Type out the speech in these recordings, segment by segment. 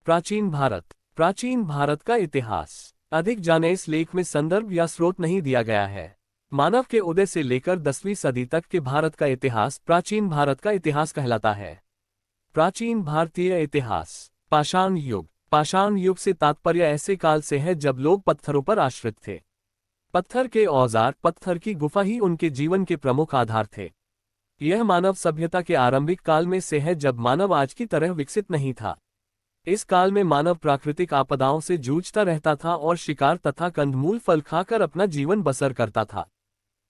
प्राचीन भारत का इतिहास। अधिक जाने इस लेख में संदर्भ या स्रोत नहीं दिया गया है। मानव के उदय से लेकर 10वीं सदी तक के भारत का इतिहास प्राचीन भारत का इतिहास कहलाता है। प्राचीन भारतीय इतिहास। पाषाण युग से तात्पर्य ऐसे काल से है जब लोग पत्थरों पर आश्रित थे। पत्थर के औजार, पत्थर की गुफा ही उनके जीवन के प्रमुख आधार थे। यह मानव सभ्यता के आरंभिक काल में से है जब मानव आज की तरह विकसित नहीं था। इस काल में मानव प्राकृतिक आपदाओं से जूझता रहता था और शिकार तथा कंदमूल फल खाकर अपना जीवन बसर करता था।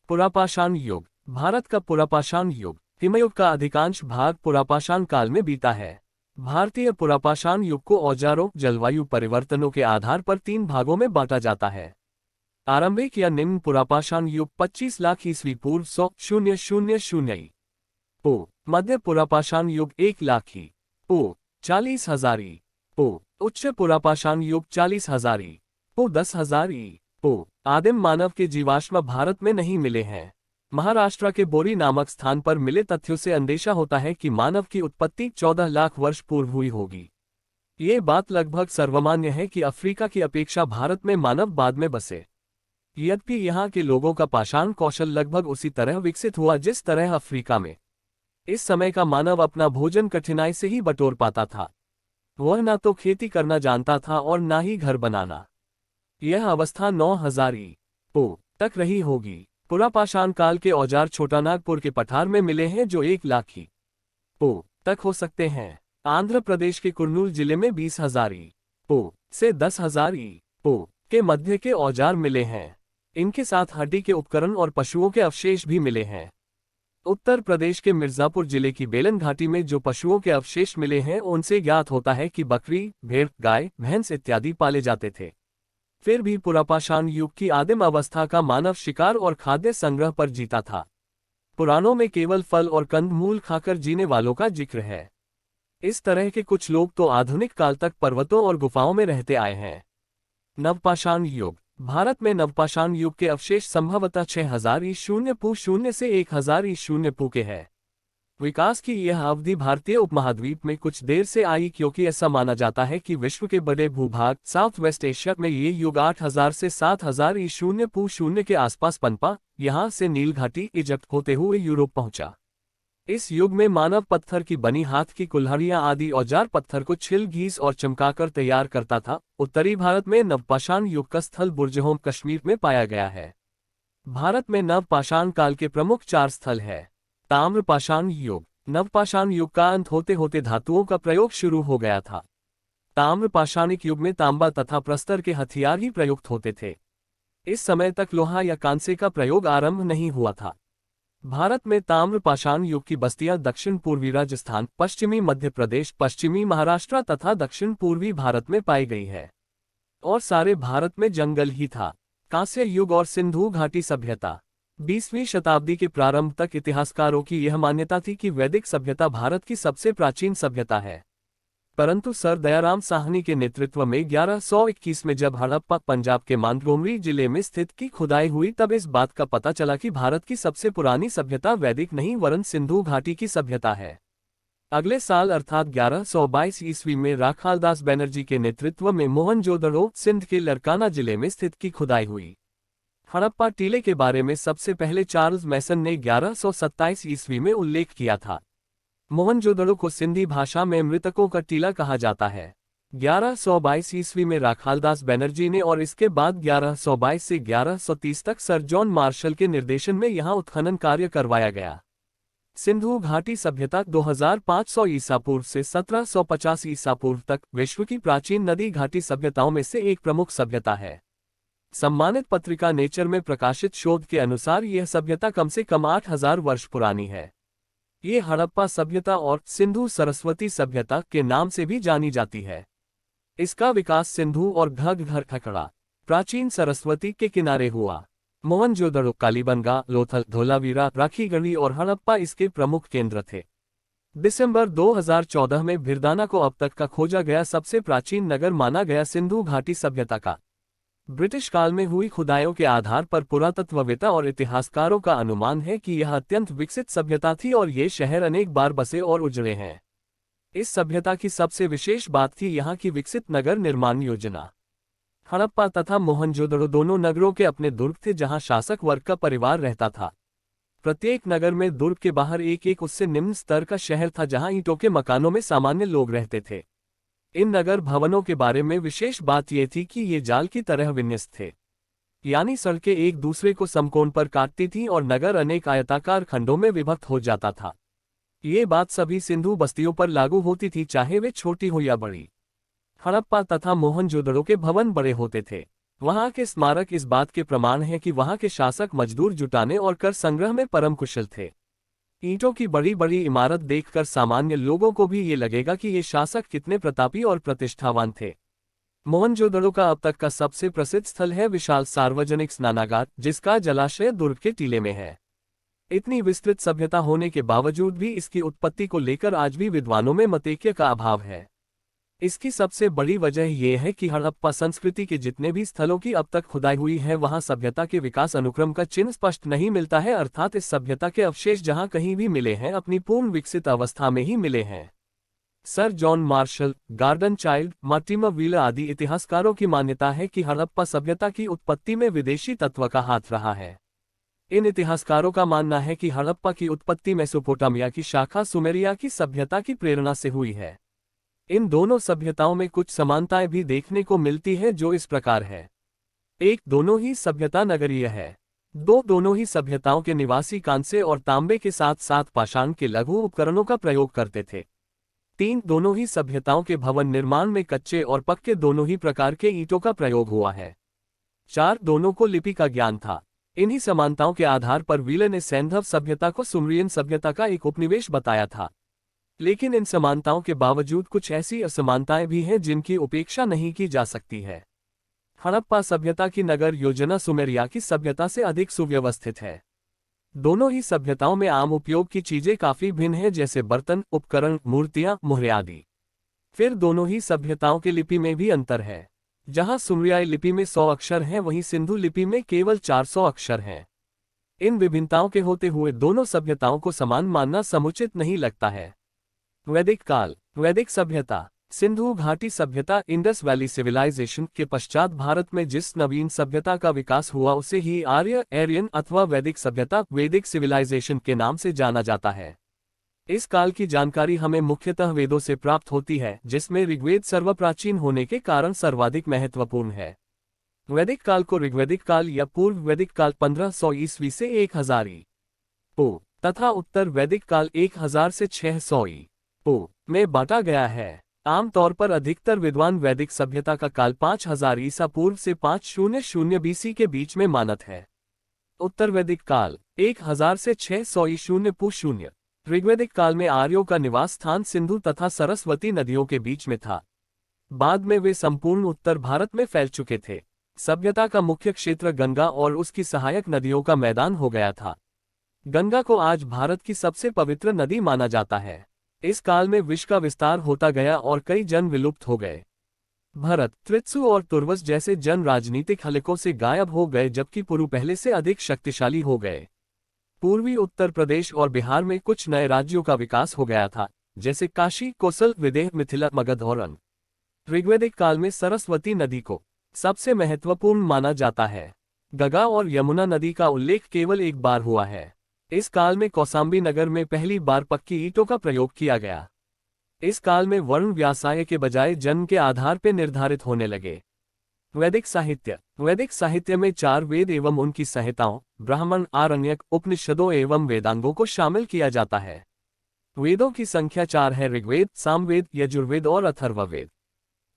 पुरापाषाण युग। भारत का पुरापाषाण युग। हिमयुग का अधिकांश भाग पुरापाषाण काल में बीता है। भारतीय पुरापाषाण युग को औजारों, जलवायु परिवर्तनों के आधार पर 3 भागों में बांटा जाता है। आरंभिक या निम्न पुरापाषाण युग 25 लाख ईस्वी पूर्व 100 पू। मध्य पुरापाषाण युग 1 लाख ही पू 40,000 पू। उच्च पुरापाषाण युग 40,000 पू 10,000 पू। आदिम मानव के जीवाश्म भारत में नहीं मिले हैं। महाराष्ट्र के बोरी नामक स्थान पर मिले तथ्यों से अंदेशा होता है कि मानव की उत्पत्ति 14 लाख वर्ष पूर्व हुई होगी। ये बात लगभग सर्वमान्य है कि अफ्रीका की अपेक्षा भारत में मानव बाद में बसे। यद्यपि यहाँ के लोगों का पाषाण कौशल लगभग उसी तरह विकसित हुआ जिस तरह अफ्रीका में। इस समय का मानव अपना भोजन कठिनाई से ही बटोर पाता था। वह न तो खेती करना जानता था और न ही घर बनाना। यह अवस्था 9,000 पू तक रही होगी। पुरापाषाण काल के औजार छोटानागपुर के पठार में मिले हैं जो 1 लाख ही पू तक हो सकते हैं। आंध्र प्रदेश के कुर्नूल जिले में 20,000 पू से 10,000 पू के मध्य के औजार मिले हैं। इनके साथ हड्डी के उपकरण और पशुओं के अवशेष भी मिले हैं। उत्तर प्रदेश के मिर्जापुर जिले की बेलन घाटी में जो पशुओं के अवशेष मिले हैं उनसे ज्ञात होता है कि बकरी, भेड़, गाय, भैंस इत्यादि पाले जाते थे। फिर भी पुरापाषाण युग की आदिम अवस्था का मानव शिकार और खाद्य संग्रह पर जीता था। पुराणों में केवल फल और कंदमूल खाकर जीने वालों का जिक्र है। इस तरह के कुछ लोग तो आधुनिक काल तक पर्वतों और गुफाओं में रहते आए हैं। नवपाषाण युग। भारत में नवपाषाण युग के अवशेष संभवतः 6,000 ईस्वी पू 0 से 1,000 ईस्वी पू के है। विकास की यह अवधि भारतीय उपमहाद्वीप में कुछ देर से आई क्योंकि ऐसा माना जाता है कि विश्व के बड़े भूभाग साउथ वेस्ट एशिया में ये युग 8,000 से 7,000 ईस्वी पू 0 के आसपास पनपा। यहाँ से नील घाटी, इजिप्ट होते हुए यूरोप पहुंचा। इस युग में मानव पत्थर की बनी हाथ की कुल्हाड़ियां आदि औजार पत्थर को छिल, घीस और चमकाकर तैयार करता था। उत्तरी भारत में नवपाषाण युग का स्थल बुर्जहोम कश्मीर में पाया गया है। भारत में नवपाषाण काल के प्रमुख 4 स्थल है। ताम्रपाषाण युग। नवपाषाण युग का अंत होते होते धातुओं का प्रयोग शुरू हो गया था। ताम्रपाषाणिक युग में तांबा तथा प्रस्तर के हथियार ही प्रयुक्त होते थे। इस समय तक लोहा या कांसे का प्रयोग आरंभ नहीं हुआ था। भारत में ताम्रपाषाण युग की बस्तियां दक्षिण पूर्वी राजस्थान, पश्चिमी मध्य प्रदेश, पश्चिमी महाराष्ट्र तथा दक्षिण पूर्वी भारत में पाई गई है। और सारे भारत में जंगल ही था। कांस्य युग और सिंधु घाटी सभ्यता। 20वीं शताब्दी के प्रारंभ तक इतिहासकारों की यह मान्यता थी कि वैदिक सभ्यता भारत की सबसे प्राचीन सभ्यता है। परंतु सर दयाराम साहनी के नेतृत्व में 1121 में जब हड़प्पा, पंजाब के मांगरोमरी जिले में स्थित की खुदाई हुई तब इस बात का पता चला कि भारत की सबसे पुरानी सभ्यता वैदिक नहीं वरन सिंधु घाटी की सभ्यता है। अगले साल अर्थात 1122 ईस्वी में राखालदास बनर्जी के नेतृत्व में मोहनजोदड़ो, सिंध के लरकाना जिले में स्थित की खुदाई हुई। हड़प्पा टीले के बारे में सबसे पहले चार्ल्स मैसन ने 1127 ईस्वी में उल्लेख किया था। मोहनजोदड़ो को सिंधी भाषा में मृतकों का टीला कहा जाता है। 1122 ईस्वी में राखालदास बनर्जी ने और इसके बाद 1122 से 1130 तक सर जॉन मार्शल के निर्देशन में यहाँ उत्खनन कार्य करवाया गया। सिंधु घाटी सभ्यता 2500 ईसा पूर्व से 1750 ईसा पूर्व तक विश्व की प्राचीन नदी घाटी सभ्यताओं में से एक प्रमुख सभ्यता है। सम्मानित पत्रिका नेचर में प्रकाशित शोध के अनुसार यह सभ्यता कम से कम 8,000 वर्ष पुरानी है। ये हड़प्पा सभ्यता और सिंधु सरस्वती सभ्यता के नाम से भी जानी जाती है। इसका विकास सिंधु और घग्घर खकड़ा प्राचीन सरस्वती के किनारे हुआ। मोहनजोदड़ो, कालीबंगा, लोथल, धोलावीरा, राखीगढ़ी और हड़प्पा इसके प्रमुख केंद्र थे। दिसंबर 2014 में भिरदाना को अब तक का खोजा गया सबसे प्राचीन नगर माना गया। सिंधु घाटी सभ्यता का ब्रिटिश काल में हुई खुदाइयों के आधार पर पुरातत्ववेत्ता और इतिहासकारों का अनुमान है कि यह अत्यंत विकसित सभ्यता थी और ये शहर अनेक बार बसे और उजड़े हैं। इस सभ्यता की सबसे विशेष बात थी यहाँ की विकसित नगर निर्माण योजना। हड़प्पा तथा मोहनजोदड़ो दोनों नगरों के अपने दुर्ग थे जहाँ शासक वर्ग का परिवार रहता था। प्रत्येक नगर में दुर्ग के बाहर एक एक उससे निम्न स्तर का शहर था जहाँ ईंटों के मकानों में सामान्य लोग रहते थे। इन नगर भवनों के बारे में विशेष बात यह थी कि ये जाल की तरह विन्यस्त थे, यानी सड़कें एक दूसरे को समकोण पर काटती थीं और नगर अनेक आयताकार खंडों में विभक्त हो जाता था। ये बात सभी सिंधु बस्तियों पर लागू होती थी, चाहे वे छोटी हो या बड़ी। हड़प्पा तथा मोहनजोदड़ो के भवन बड़े होते थे। वहां के स्मारक इस बात के प्रमाण हैं कि वहां के शासक मजदूर जुटाने और कर संग्रह में परम कुशल थे। ईंटों की बड़ी बड़ी इमारत देखकर सामान्य लोगों को भी ये लगेगा कि ये शासक कितने प्रतापी और प्रतिष्ठावान थे। मोहनजोदड़ो का अब तक का सबसे प्रसिद्ध स्थल है विशाल सार्वजनिक स्नानागार, जिसका जलाशय दुर्ग के टीले में है। इतनी विस्तृत सभ्यता होने के बावजूद भी इसकी उत्पत्ति को लेकर आज भी विद्वानों में मतैक्य का अभाव है। इसकी सबसे बड़ी वजह यह है कि हड़प्पा संस्कृति के जितने भी स्थलों की अब तक खुदाई हुई है वहां सभ्यता के विकास अनुक्रम का चिन्ह स्पष्ट नहीं मिलता है, अर्थात इस सभ्यता के अवशेष जहां कहीं भी मिले हैं अपनी पूर्ण विकसित अवस्था में ही मिले हैं। Sir John Marshall, garden child, Mortimer wheeler आदि इतिहासकारों की मान्यता है कि हड़प्पा सभ्यता की उत्पत्ति में विदेशी तत्व का हाथ रहा है। इन इतिहासकारों का मानना है कि हड़प्पा की उत्पत्ति मेसोपोटामिया की शाखा सुमेरिया की सभ्यता की प्रेरणा से हुई है। इन दोनों सभ्यताओं में कुछ समानताएं भी देखने को मिलती है, जो इस प्रकार है। 1. दोनों ही सभ्यता नगरीय है। 2. दोनों ही सभ्यताओं के निवासी कांसे और तांबे के साथ साथ पाषाण के लघु उपकरणों का प्रयोग करते थे। 3. दोनों ही सभ्यताओं के भवन निर्माण में कच्चे और पक्के दोनों ही प्रकार के ईंटों का प्रयोग हुआ है। 4. दोनों को लिपि का ज्ञान था। इन्हीं समानताओं के आधार पर व्हीलर ने सैंधव सभ्यता को सुमरियन सभ्यता का एक उपनिवेश बताया था। लेकिन इन समानताओं के बावजूद कुछ ऐसी असमानताएं भी हैं जिनकी उपेक्षा नहीं की जा सकती है। हड़प्पा सभ्यता की नगर योजना सुमेरिया की सभ्यता से अधिक सुव्यवस्थित है। दोनों ही सभ्यताओं में आम उपयोग की चीजें काफी भिन्न हैं, जैसे बर्तन, उपकरण, मूर्तियां, मोहरे आदि। फिर दोनों ही सभ्यताओं की लिपि में भी अंतर है। जहां सुमरियाई लिपि में 100 अक्षर हैं वहीं सिंधु लिपि में केवल 400 अक्षर हैं। इन विभिन्नताओं के होते हुए दोनों सभ्यताओं को समान मानना समुचित नहीं लगता है। वैदिक काल, वैदिक सभ्यता, सिंधु घाटी सभ्यता, इंडस वैली सिविलाइजेशन के पश्चात भारत में जिस नवीन सभ्यता का विकास हुआ उसे ही आर्य, एरियन अथवा वैदिक सभ्यता, वैदिक सिविलाइजेशन के नाम से जाना जाता है। इस काल की जानकारी हमें मुख्यतः वेदों से प्राप्त होती है, जिसमें ऋग्वेद सर्वप्राचीन होने के कारण सर्वाधिक महत्वपूर्ण है। वैदिक काल को ऋग्वैदिक काल या पूर्व वैदिक काल 1500 ईस्वी से 1000 ईपू तथा उत्तर वैदिक काल 1000 से 600 ईपू में बांटा गया है। आमतौर पर अधिकतर विद्वान वैदिक सभ्यता का काल 5000 ईसा पूर्व से 500 बीसी के बीच में मानत है। उत्तर वैदिक काल 1000 से 600 ईशून्य। ऋग्वैदिक काल में आर्यों का निवास स्थान सिंधु तथा सरस्वती नदियों के बीच में था। बाद में वे संपूर्ण उत्तर भारत में फैल चुके थे। सभ्यता का मुख्य क्षेत्र गंगा और उसकी सहायक नदियों का मैदान हो गया था। गंगा को आज भारत की सबसे पवित्र नदी माना जाता है। इस काल में विष का विस्तार होता गया और कई जन विलुप्त हो गए। भरत, त्रित्सु और तुर्वस जैसे जन राजनीतिक हलकों से गायब हो गए, जबकि पुरु पहले से अधिक शक्तिशाली हो गए। पूर्वी उत्तर प्रदेश और बिहार में कुछ नए राज्यों का विकास हो गया था, जैसे काशी, कोसल, विदेह, मिथिला, मगध और अन्य। ऋग्वैदिक काल में सरस्वती नदी को सबसे महत्वपूर्ण माना जाता है। गंगा और यमुना नदी का उल्लेख केवल एक बार हुआ है। इस काल में कौसाम्बी नगर में पहली बार पक्की ईंटों का प्रयोग किया गया। इस काल में वर्ण व्यवसाय के बजाय जन्म के आधार पर निर्धारित होने लगे। वैदिक साहित्य, वैदिक साहित्य में 4 वेद एवं उनकी संहिताओं, ब्राह्मण, आरण्यक, उपनिषदों एवं वेदांगों को शामिल किया जाता है। वेदों की संख्या 4 है: ऋग्वेद, सामवेद, यजुर्वेद और अथर्ववेद।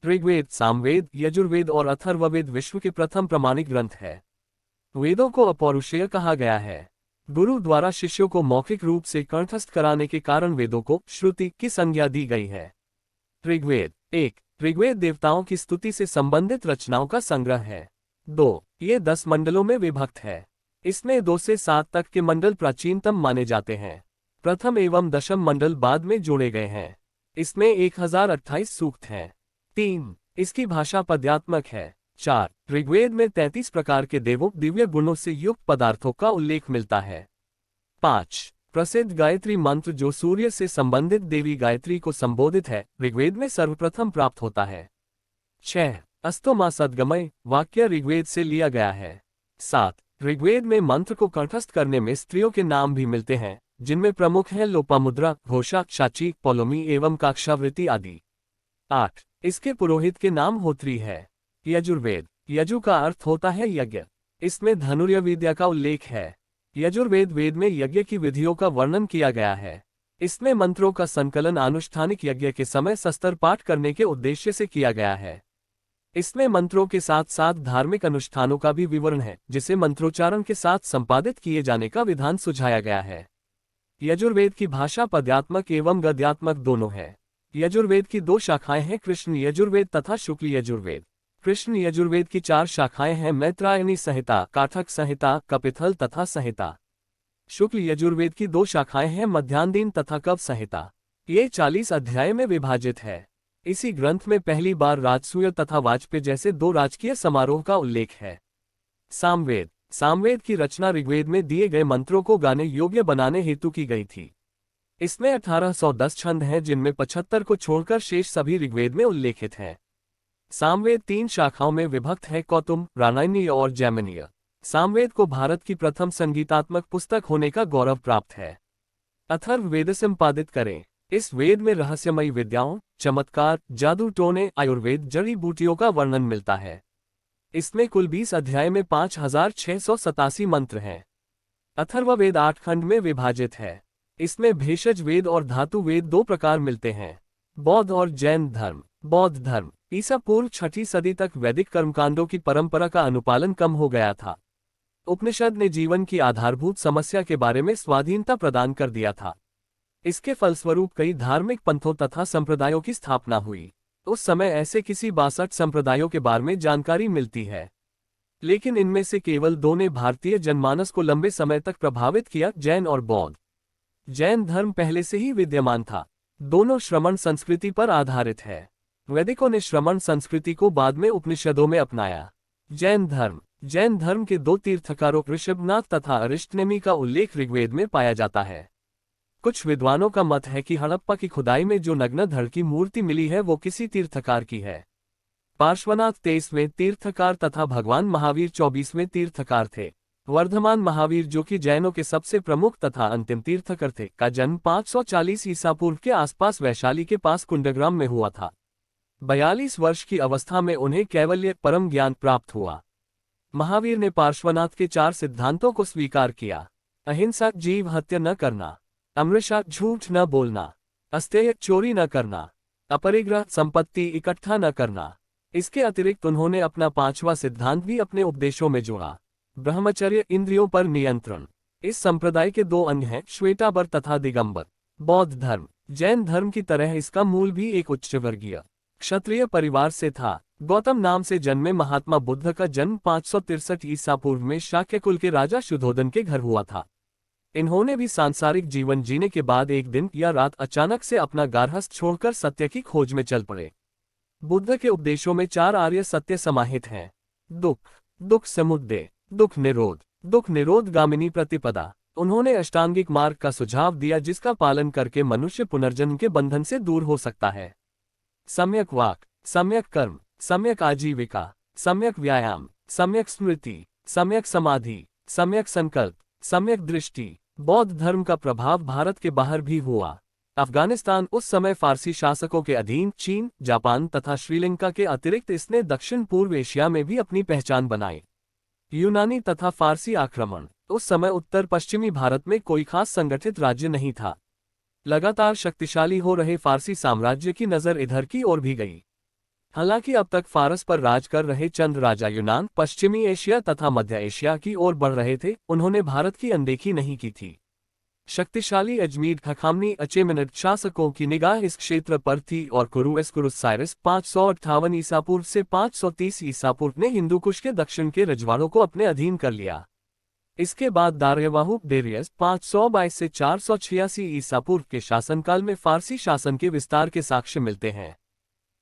ऋग्वेद, सामवेद, यजुर्वेद और अथर्ववेद विश्व के प्रथम प्रमाणिक ग्रंथ है। वेदों को अपौरुषेय कहा गया है। गुरु द्वारा शिष्यों को मौखिक रूप से कंठस्थ कराने के कारण वेदों को श्रुति की संज्ञा दी गई है। ऋग्वेद 1, ऋग्वेद देवताओं की स्तुति से संबंधित रचनाओं का संग्रह है। 2, ये 10 मंडलों में विभक्त है। इसमें 2 से 7 तक के मंडल प्राचीनतम माने जाते हैं। प्रथम एवं दशम मंडल बाद में जोड़े गए हैं। इसमें 1028 सूक्त हैं। 3, इसकी भाषा पद्यात्मक है। 4, ऋग्वेद में 33 प्रकार के देवों दिव्य गुणों से युक्त पदार्थों का उल्लेख मिलता है। 5, प्रसिद्ध गायत्री मंत्र जो सूर्य से संबंधित देवी गायत्री को संबोधित है, ऋग्वेद में सर्वप्रथम प्राप्त होता है। 6. अस्तो मा सद्गमय वाक्य ऋग्वेद से लिया गया है। 7. ऋग्वेद में मंत्र को कंठस्थ करने में स्त्रियों के नाम भी मिलते हैं, जिनमें प्रमुख हैं लोपामुद्रा, घोषा, शाची, पौलोमी एवं काक्षावृत्ति आदि। 8. इसके पुरोहित के नाम होत्री है। यजुर्वेद। यजु का अर्थ होता है यज्ञ। इसमें धनुर्य विद्या का उल्लेख है। यजुर्वेद वेद में यज्ञ की विधियों का वर्णन किया गया है। इसमें मंत्रों का संकलन अनुष्ठानिक यज्ञ के समय शस्त्र पाठ करने के उद्देश्य से किया गया है। इसमें मंत्रों के साथ साथ धार्मिक अनुष्ठानों का भी विवरण है, जिसे मंत्रोच्चारण के साथ संपादित किए जाने का विधान सुझाया गया है। यजुर्वेद की भाषा पद्यात्मक एवं गद्यात्मक दोनों है। यजुर्वेद की 2 शाखाएं हैं, कृष्ण यजुर्वेद तथा शुक्ल यजुर्वेद। कृष्ण यजुर्वेद की 4 शाखाएं हैं, मैत्रायणी संहिता, काठक संहिता, कपिथल तथा संहिता। शुक्ल यजुर्वेद की 2 शाखाएं हैं, मध्यान्ह तथा कव संहिता। ये 40 अध्याय में विभाजित है। इसी ग्रंथ में पहली बार राजसूय तथा वाजपेय जैसे 2 राजकीय समारोह का उल्लेख है। सामवेद। सामवेद की रचना ऋग्वेद में दिए गए मंत्रों को गाने योग्य बनाने हेतु की गई थी। इसमें 1810 छंद हैं, जिनमें 75 को छोड़कर शेष सभी ऋग्वेद में उल्लेखित हैं। सामवेद 3 शाखाओं में विभक्त है, कौतुम, रामायणीय और जैमिनीय। सामवेद को भारत की प्रथम संगीतात्मक पुस्तक होने का गौरव प्राप्त है। अथर्ववेद संपादित करें। इस वेद में रहस्यमयी विद्याओं, चमत्कार, जादू टोने, आयुर्वेद, जड़ी बूटियों का वर्णन मिलता है। इसमें कुल 20 अध्याय में 5687 मंत्र हैं। अथर्ववेद 8 खंड में विभाजित है। इसमें भेषज वेद और धातु वेद 2 प्रकार मिलते हैं। बौद्ध और जैन धर्म। बौद्ध धर्म। ईसा पूर्व 6ठी सदी तक वैदिक कर्मकांडों की परंपरा का अनुपालन कम हो गया था। उपनिषद ने जीवन की आधारभूत समस्या के बारे में स्वाधीनता प्रदान कर दिया था। इसके फलस्वरूप कई धार्मिक पंथों तथा संप्रदायों की स्थापना हुई। उस समय ऐसे किसी 62 संप्रदायों के बारे में जानकारी मिलती है, लेकिन इनमें से केवल 2 ने भारतीय जनमानस को लंबे समय तक प्रभावित किया, जैन और बौद्ध। जैन धर्म पहले से ही विद्यमान था। दोनों श्रमण संस्कृति पर आधारित है। वैदिकों ने श्रमण संस्कृति को बाद में उपनिषदों में अपनाया। जैन धर्म के 2 तीर्थकारों ऋषभनाथ तथा अरिष्टनेमी का उल्लेख ऋग्वेद में पाया जाता है। कुछ विद्वानों का मत है कि हड़प्पा की खुदाई में जो नग्न धड़ की मूर्ति मिली है वो किसी तीर्थकार की है। पार्श्वनाथ 23वें तीर्थकार तथा भगवान महावीर 24वें तीर्थकार थे। वर्धमान महावीर, जो कि जैनों के सबसे प्रमुख तथा अंतिम तीर्थकर थे, का जन्म 540 ईसा पूर्व के आसपास वैशाली के पास कुंडग्राम में हुआ था। 42 वर्ष की अवस्था में उन्हें कैवल्य परम ज्ञान प्राप्त हुआ। महावीर ने पार्श्वनाथ के 4 सिद्धांतों को स्वीकार किया। अहिंसा, जीव हत्या न करना, अमृषा, झूठ न बोलना, अस्तेय, चोरी न करना, अपरिग्रह, संपत्ति इकट्ठा न करना। इसके अतिरिक्त उन्होंने अपना 5वां सिद्धांत भी अपने उपदेशों में जोड़ा, ब्रह्मचर्य, इंद्रियों पर नियंत्रण। इस संप्रदाय के 2 अंग हैं, श्वेतांबर तथा दिगंबर। बौद्ध धर्म। जैन धर्म की तरह इसका मूल भी एक उच्च वर्गीय क्षत्रिय परिवार से था। गौतम नाम से जन्मे महात्मा बुद्ध का जन्म 563 ईसा पूर्व में शाक्य कुल के राजा शुद्धोधन के घर हुआ था। इन्होंने भी सांसारिक जीवन जीने के बाद एक दिन या रात अचानक से अपना गार्हस्थ्य छोड़कर सत्य की खोज में चल पड़े। बुद्ध के उपदेशों में 4 आर्य सत्य समाहित हैं। दुख, दुख समुदय, दुख निरोध, दुख निरोध गामिनी प्रतिपदा। उन्होंने अष्टांगिक मार्ग का सुझाव दिया, जिसका पालन करके मनुष्य पुनर्जन्म के बंधन से दूर हो सकता है। सम्यक वाक, सम्यक कर्म, सम्यक आजीविका, सम्यक व्यायाम, सम्यक स्मृति, सम्यक समाधि, सम्यक संकल्प, सम्यक दृष्टि। बौद्ध धर्म का प्रभाव भारत के बाहर भी हुआ। अफगानिस्तान उस समय फारसी शासकों के अधीन, चीन, जापान तथा श्रीलंका के अतिरिक्त इसने दक्षिण पूर्व एशिया में भी अपनी पहचान बनाई। यूनानी तथा फारसी आक्रमण। उस समय उत्तर पश्चिमी भारत में कोई खास संगठित राज्य नहीं था। लगातार शक्तिशाली हो रहे फारसी साम्राज्य की नज़र इधर की ओर भी गई। हालांकि अब तक फारस पर राज कर रहे चंद राजा यूनान, पश्चिमी एशिया तथा मध्य एशिया की ओर बढ़ रहे थे, उन्होंने भारत की अनदेखी नहीं की थी। शक्तिशाली अजमीर खखामनी अचेमेनिड शासकों की निगाह इस क्षेत्र पर थी और कुरुएस्कुरुस साइरस 558 ईसा पूर्व से 530 ईसा पूर्व ने हिंदू कुश के दक्षिण के रजवाड़ों को अपने अधीन कर लिया। इसके बाद दार्यवाहु डेरियस 522 से 486 ईसा पूर्व के शासनकाल में फारसी शासन के विस्तार के साक्ष्य मिलते हैं।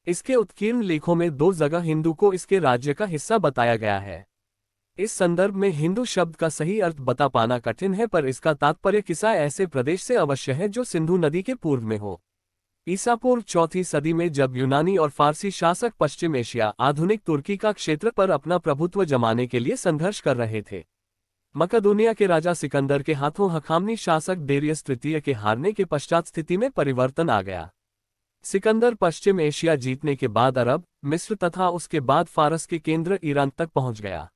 इसके उत्कीर्ण लेखों में 2 जगह हिंदू को इसके राज्य का हिस्सा बताया गया है। इस संदर्भ में हिंदू शब्द का सही अर्थ बता पाना कठिन है, पर इसका तात्पर्य किसा ऐसे प्रदेश से अवश्य है जो सिंधु नदी के पूर्व में हो। ईसा पूर्व 4वीं सदी में जब यूनानी और फारसी शासक पश्चिम एशिया आधुनिक तुर्की का क्षेत्र पर अपना प्रभुत्व जमाने के लिए संघर्ष कर रहे थे, मकदूनिया के राजा सिकंदर के हाथों हखामनी शासक डेरियस तृतीय के हारने के पश्चात स्थिति में परिवर्तन आ गया। सिकंदर पश्चिम एशिया जीतने के बाद अरब, मिस्र तथा उसके बाद फारस के केंद्र ईरान तक पहुंच गया।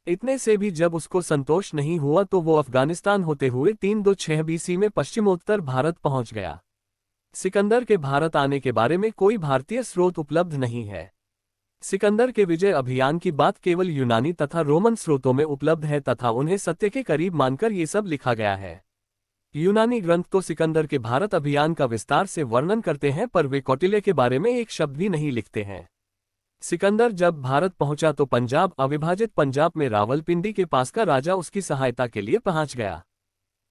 इतने से भी जब उसको संतोष नहीं हुआ तो वो अफगानिस्तान होते हुए 326 BC में पश्चिमोत्तर भारत पहुंच गया। सिकंदर के भारत आने के बारे में कोई भारतीय स्रोत उपलब्ध नहीं है। सिकंदर के विजय अभियान की बात केवल यूनानी तथा रोमन स्रोतों में उपलब्ध है तथा उन्हें सत्य के करीब मानकर ये सब लिखा गया है। यूनानी ग्रंथ तो सिकंदर के भारत अभियान का विस्तार से वर्णन करते हैं, पर वे कौटिल्य के बारे में एक शब्द भी नहीं लिखते हैं। सिकंदर जब भारत पहुंचा तो पंजाब, अविभाजित पंजाब में रावलपिंडी के पास का राजा उसकी सहायता के लिए पहुंच गया।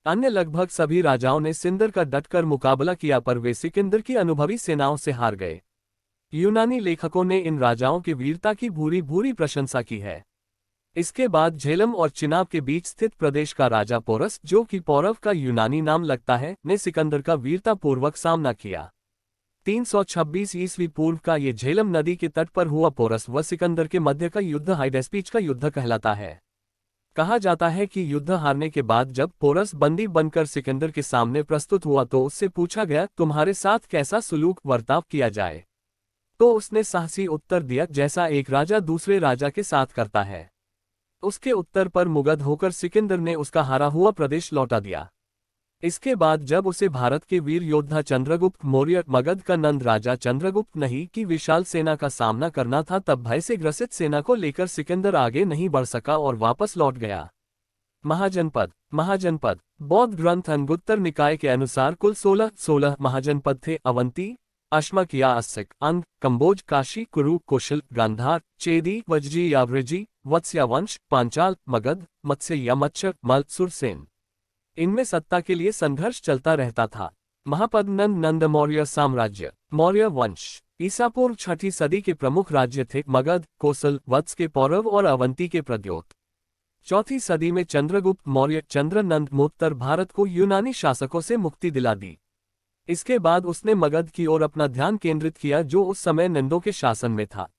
अन्य लगभग सभी राजाओं ने सिकंदर का डटकर मुकाबला किया, पर वे सिकंदर की अनुभवी सेनाओं से हार गए। यूनानी लेखकों ने इन राजाओं की वीरता की भूरी भूरी प्रशंसा की है। इसके बाद झेलम और चिनाब के बीच स्थित प्रदेश का राजा पोरस, जो कि पौरव का यूनानी नाम लगता है, ने सिकंदर का वीरतापूर्वक सामना किया। 326 ईस्वी पूर्व का ये झेलम नदी के तट पर हुआ पोरस व सिकंदर के मध्य का युद्ध हाइडेस्पीच का युद्ध कहलाता है। कहा जाता है कि युद्ध हारने के बाद जब पोरस बंदी बनकर सिकंदर के सामने प्रस्तुत हुआ तो उससे पूछा गया, तुम्हारे साथ कैसा सुलूक बर्ताव किया जाए? तो उसने साहसी उत्तर दिया, जैसा एक राजा दूसरे राजा के साथ करता है। उसके उत्तर पर मुग्ध होकर सिकंदर ने उसका हारा हुआ प्रदेश लौटा दिया। इसके बाद जब उसे भारत के वीर योद्धा चंद्रगुप्त मौर्य, मगध का नंद राजा चंद्रगुप्त नहीं की विशाल सेना का सामना करना था, तब भय से ग्रसित सेना को लेकर सिकंदर आगे नहीं बढ़ सका और वापस लौट गया। महाजनपद बौद्ध ग्रंथ अंगुत्तर निकाय के अनुसार कुल 16 महाजनपद थे। अवंती, अश्मक या अस्सिक, अंग, कंबोज, काशी, कुरु, कौशल, गांधार, चेदी, वज्जी या वृजी, वत्स्य वंश, पांचाल, मगध, मत्स्य या मच्छर, मल, सुरसेन। इनमें सत्ता के लिए संघर्ष चलता रहता था। महापद्मनंद नंद मौर्य साम्राज्य, मौर्य वंश, ईसा पूर्व 6वीं सदी के प्रमुख राज्य थे। मगध, कोसल, वत्स के पौरव और अवंती के प्रद्योत। 4वीं सदी में चंद्रगुप्त मौर्य चंद्रनंद उत्तर भारत को यूनानी शासकों से मुक्ति दिला दी। इसके बाद उसने मगध की ओर अपना ध्यान केंद्रित किया, जो उस समय नंदों के शासन में था।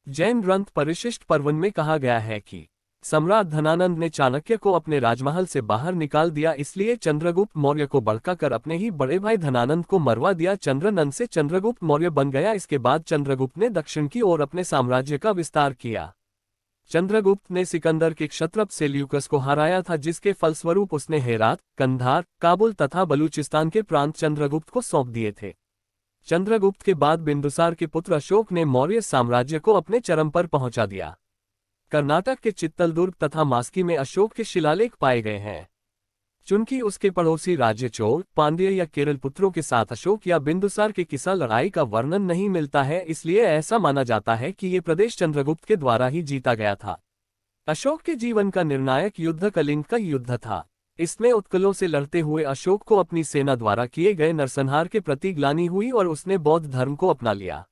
जैन ग्रंथ परिशिष्ट पर्वन में कहा गया है कि सम्राट धनानंद ने चाणक्य को अपने राजमहल से बाहर निकाल दिया, इसलिए चंद्रगुप्त मौर्य को भड़काकर अपने ही बड़े भाई धनानंद को मरवा दिया। चंद्रनंद से चंद्रगुप्त मौर्य बन गया। इसके बाद चंद्रगुप्त ने दक्षिण की ओर अपने साम्राज्य का विस्तार किया। चंद्रगुप्त ने सिकंदर के क्षत्रप सेल्यूकस को हराया था, जिसके फलस्वरूप उसने हेरात, कंधार, काबुल तथा बलूचिस्तान के प्रांत चंद्रगुप्त को सौंप दिए थे। चंद्रगुप्त के बाद बिंदुसार के पुत्र अशोक ने मौर्य साम्राज्य को अपने चरम पर पहुंचा दिया। कर्नाटक के चित्तलदुर्ग तथा मास्की में अशोक के शिलालेख पाए गए हैं। चूंकि उसके पड़ोसी राज्य चोल, पांड्य या केरल पुत्रों के साथ अशोक या बिंदुसार के किसी लड़ाई का वर्णन नहीं मिलता है, इसलिए ऐसा माना जाता है कि ये प्रदेश चंद्रगुप्त के द्वारा ही जीता गया था। अशोक के जीवन का निर्णायक युद्ध कलिंग का युद्ध था। इसमें उत्कलों से लड़ते हुए अशोक को अपनी सेना द्वारा किए गए नरसंहार के प्रति ग्लानि हुई और उसने बौद्ध धर्म को अपना लिया।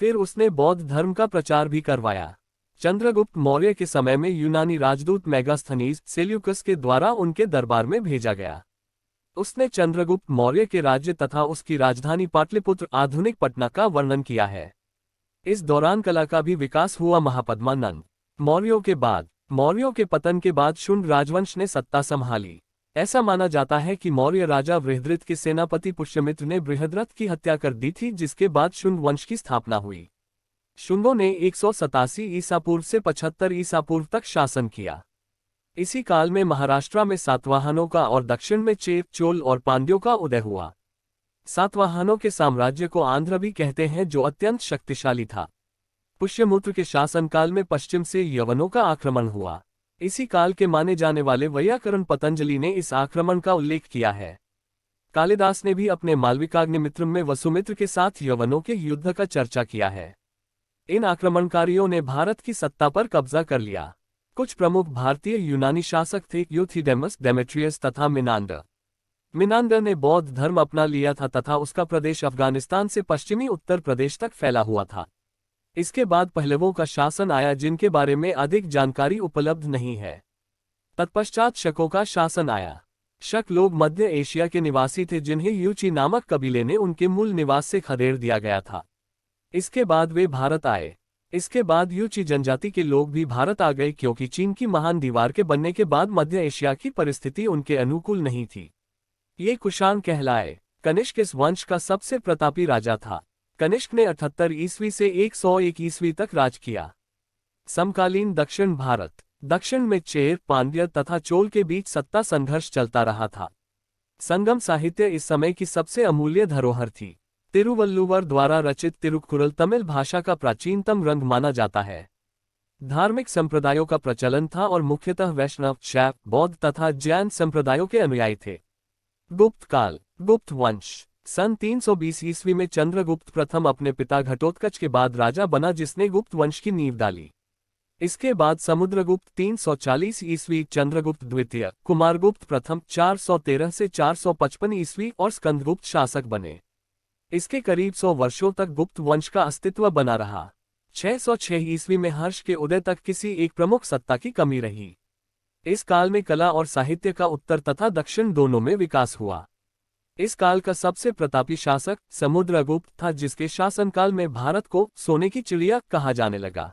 फिर उसने बौद्ध धर्म का प्रचार भी करवाया। चंद्रगुप्त मौर्य के समय में यूनानी राजदूत मेगास्थनीज सेल्यूकस के द्वारा उनके दरबार में भेजा गया। उसने चंद्रगुप्त मौर्य के राज्य तथा उसकी राजधानी पाटलिपुत्र आधुनिक पटना का वर्णन किया है। इस दौरान कला का भी विकास हुआ। महापद्मानंद मौर्यों के बाद, मौर्यों के पतन के बाद शुंग राजवंश ने सत्ता संभाली। ऐसा माना जाता है कि मौर्य राजा बृहद्रथ के सेनापति पुष्यमित्र ने बृहद्रथ की हत्या कर दी थी, जिसके बाद शुंग वंश की स्थापना हुई। शुंगों ने 187 ईसा पूर्व से 75 ईसा पूर्व तक शासन किया। इसी काल में महाराष्ट्र में सातवाहनों का और दक्षिण में चेर, चोल और पांड्यों का उदय हुआ। सातवाहनों के साम्राज्य को आंध्र भी कहते हैं, जो अत्यंत शक्तिशाली था। पुष्यमित्र के शासनकाल में पश्चिम से यवनों का आक्रमण हुआ। इसी काल के माने जाने वाले वैयाकरण पतंजलि ने इस आक्रमण का उल्लेख किया है। कालिदास ने भी अपने मालविकाग्निमित्रम में वसुमित्र के साथ यवनों के युद्ध का चर्चा किया है। इन आक्रमणकारियों ने भारत की सत्ता पर कब्जा कर लिया। कुछ प्रमुख भारतीय यूनानी शासक थे, यूथिडेमस, डेमेट्रियस तथा मिनांडर। मिनांडर ने बौद्ध धर्म अपना लिया था तथा उसका प्रदेश अफगानिस्तान से पश्चिमी उत्तर प्रदेश तक फैला हुआ था। इसके बाद पहलवों का शासन आया जिनके बारे में अधिक जानकारी उपलब्ध नहीं है। तत्पश्चात शकों का शासन आया। शक लोग मध्य एशिया के निवासी थे जिन्हें यूची नामक कबीले ने उनके मूल निवास से खदेड़ दिया गया था। इसके बाद वे भारत आए। इसके बाद यूची जनजाति के लोग भी भारत आ गए क्योंकि चीन की महान दीवार के बनने के बाद मध्य एशिया की परिस्थिति उनके अनुकूल नहीं थी। ये कुषाण कहलाए। कनिष्क इस वंश का सबसे प्रतापी राजा था। कनिष्क ने 78 ईस्वी से 101 ईस्वी तक राज किया। समकालीन दक्षिण भारत। दक्षिण में चेर, पांड्य तथा चोल के बीच सत्ता संघर्ष चलता रहा था। संगम साहित्य इस समय की सबसे अमूल्य धरोहर थी। तिरुवल्लुवर द्वारा रचित तिरुकुरल तमिल भाषा का प्राचीनतम रंग माना जाता है। धार्मिक संप्रदायों का प्रचलन था और मुख्यतः वैष्णव, शैव, बौद्ध तथा जैन संप्रदायों के अनुयायी थे। गुप्त काल। गुप्त वंश। सन 320 ईस्वी में चंद्रगुप्त प्रथम अपने पिता घटोत्कच के बाद राजा बना जिसने गुप्त वंश की नींव डाली। इसके बाद समुद्रगुप्त 340 ईस्वी, चंद्रगुप्त द्वितीय, कुमारगुप्त प्रथम 413 से 455 ईस्वी और स्कंदगुप्त शासक बने। इसके करीब 100 वर्षों तक गुप्त वंश का अस्तित्व बना रहा। 606 ईस्वी में हर्ष के उदय तक किसी एक प्रमुख सत्ता की कमी रही। इस काल में कला और साहित्य का उत्तर तथा दक्षिण दोनों में विकास हुआ। इस काल का सबसे प्रतापी शासक समुद्रगुप्त था जिसके शासनकाल में भारत को सोने की चिड़िया कहा जाने लगा।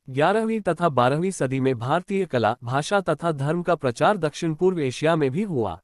11वीं तथा 12वीं सदी में भारतीय कला, भाषा तथा धर्म का प्रचार दक्षिण पूर्व एशिया में भी हुआ।